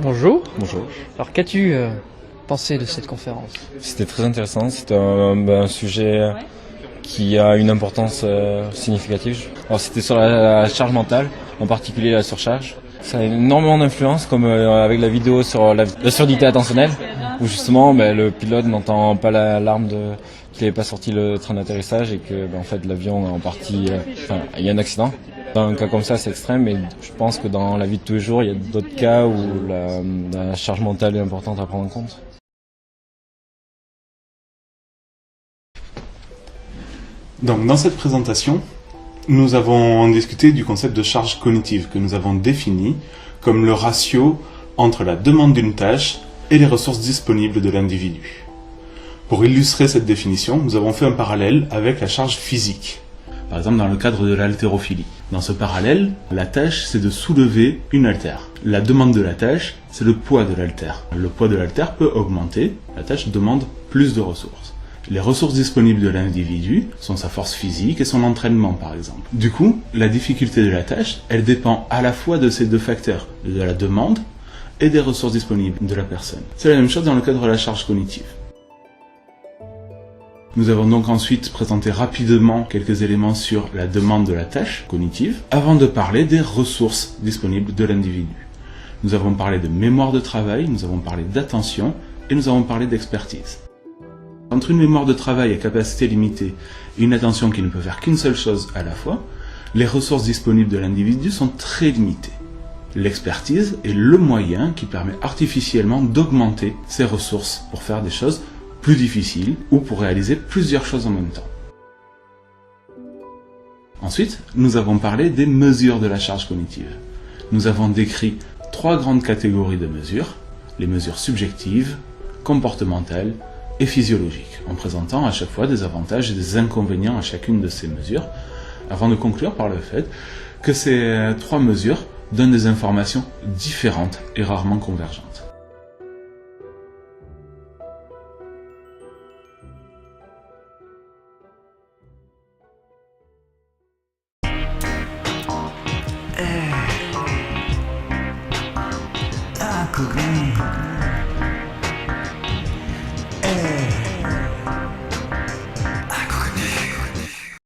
Bonjour. Bonjour. Alors qu'as-tu pensé de cette conférence? C'était très intéressant, c'était un sujet qui a une importance significative. Alors c'était sur la charge mentale, en particulier la surcharge. Ça a énormément d'influence, comme avec la vidéo sur la surdité attentionnelle, où justement le pilote n'entend pas l'alarme qu'il n'avait pas sorti le train d'atterrissage et que en fait l'avion est en partie, il y a un accident. Dans un cas comme ça, c'est extrême, mais je pense que dans la vie de tous les jours, il y a d'autres cas où la charge mentale est importante à prendre en compte. Donc, dans cette présentation, nous avons discuté du concept de charge cognitive que nous avons défini comme le ratio entre la demande d'une tâche et les ressources disponibles de l'individu. Pour illustrer cette définition, nous avons fait un parallèle avec la charge physique. Par exemple, dans le cadre de l'haltérophilie. Dans ce parallèle, la tâche, c'est de soulever une haltère. La demande de la tâche, c'est le poids de l'haltère. Le poids de l'haltère peut augmenter, la tâche demande plus de ressources. Les ressources disponibles de l'individu sont sa force physique et son entraînement, par exemple. Du coup, la difficulté de la tâche, elle dépend à la fois de ces deux facteurs, de la demande et des ressources disponibles de la personne. C'est la même chose dans le cadre de la charge cognitive. Nous avons donc ensuite présenté rapidement quelques éléments sur la demande de la tâche cognitive, avant de parler des ressources disponibles de l'individu. Nous avons parlé de mémoire de travail, nous avons parlé d'attention et nous avons parlé d'expertise. Entre une mémoire de travail à capacité limitée et une attention qui ne peut faire qu'une seule chose à la fois, les ressources disponibles de l'individu sont très limitées. L'expertise est le moyen qui permet artificiellement d'augmenter ces ressources pour faire des choses plus difficiles ou pour réaliser plusieurs choses en même temps. Ensuite, nous avons parlé des mesures de la charge cognitive. Nous avons décrit 3 grandes catégories de mesures, les mesures subjectives, comportementales et physiologiques, en présentant à chaque fois des avantages et des inconvénients à chacune de ces mesures, avant de conclure par le fait que ces 3 mesures donnent des informations différentes et rarement convergentes.